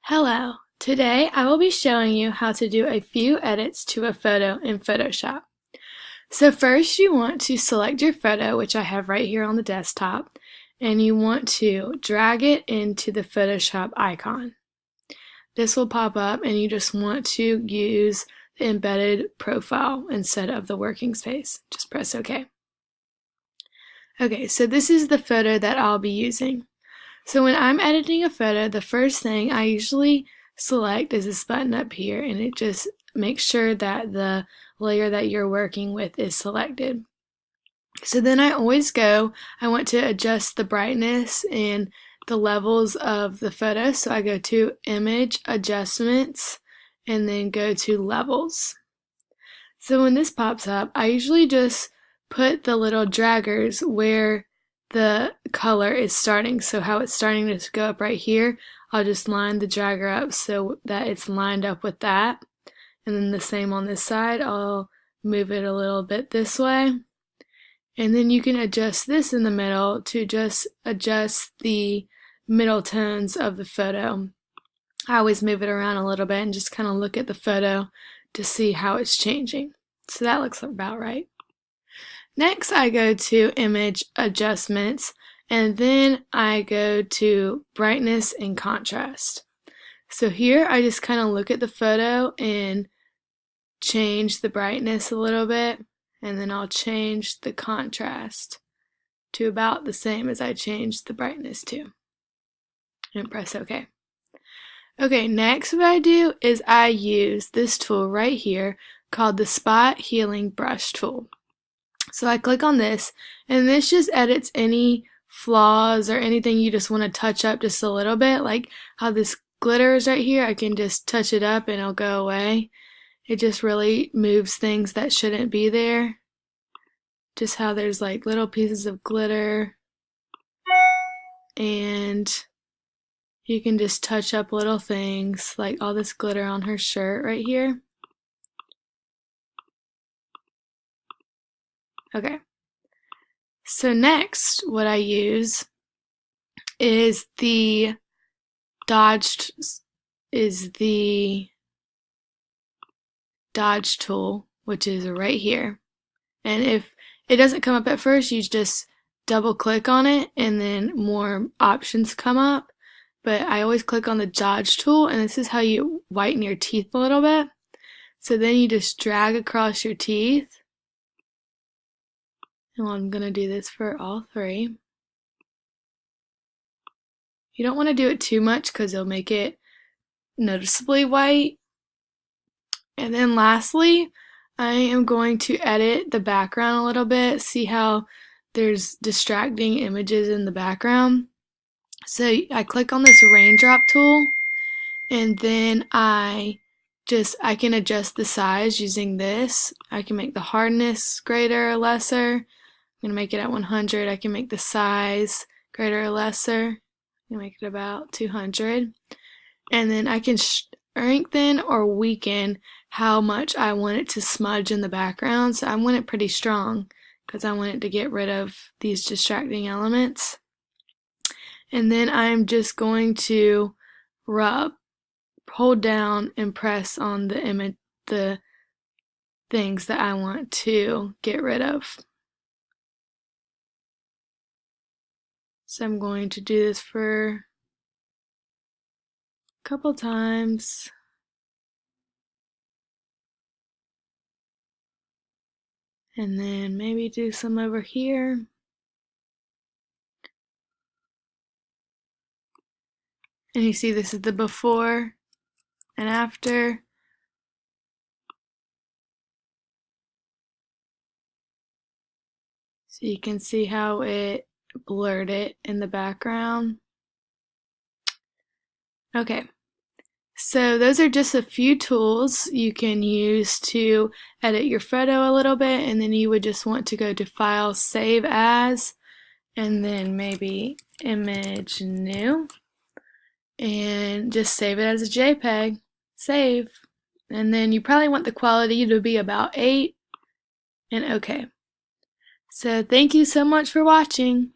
Hello. Today I will be showing you how to do a few edits to a photo in Photoshop. So first you want to select your photo, which I have right here on the desktop, and you want to drag it into the Photoshop icon. This will pop up and you just want to use the embedded profile instead of the working space. Just press OK. Okay, so this is the photo that I'll be using. So when I'm editing a photo, the first thing I usually select is this button up here, and it just makes sure that the layer that you're working with is selected. So then I want to adjust the brightness and the levels of the photo. So I go to Image, Adjustments, and then go to Levels. So when this pops up, I usually just put the little draggers where the color is starting. So how it's starting to go up right here, I'll just line the dragger up so that it's lined up with that. And then the same on this side, I'll move it a little bit this way. And then you can adjust this in the middle to just adjust the middle tones of the photo. I always move it around a little bit and just kind of look at the photo to see how it's changing. So that looks about right. Next, I go to Image Adjustments, and then I go to Brightness and Contrast. So here I just kind of look at the photo and change the brightness a little bit, and then I'll change the contrast to about the same as I changed the brightness to, and press OK. Okay, next what I do is I use this tool right here called the Spot Healing Brush tool. So I click on this, and this just edits any flaws or anything you just want to touch up just a little bit, like how this glitter is right here. I can just touch it up and it'll go away. It just really moves things that shouldn't be there. Just how there's like little pieces of glitter, and you can just touch up little things like all this glitter on her shirt right here. Okay. So next, what I use is the Dodge tool, which is right here. And if it doesn't come up at first, you just double click on it and then more options come up. But I always click on the Dodge tool, and this is how you whiten your teeth a little bit. So then you just drag across your teeth. And I'm going to do this for all three. You don't want to do it too much because it'll make it noticeably white. And then lastly, I am going to edit the background a little bit. See how there's distracting images in the background? So I click on this raindrop tool, and then I can adjust the size using this. I can make the hardness greater or lesser. I'm going to make it at 100. I can make the size greater or lesser. I'm going to make it about 200. And then I can strengthen or weaken how much I want it to smudge in the background. So I want it pretty strong because I want it to get rid of these distracting elements. And then I'm just going to hold down and press on the image, the things that I want to get rid of. So I'm going to do this for a couple times. And then maybe do some over here. And you see this is the before and after. So you can see how it blurred it in the background. Okay, so those are just a few tools you can use to edit your photo a little bit, and then you would just want to go to File, Save As, and then maybe Image New, and just save it as a JPEG. Save. And then you probably want the quality to be about 8, and OK. So thank you so much for watching.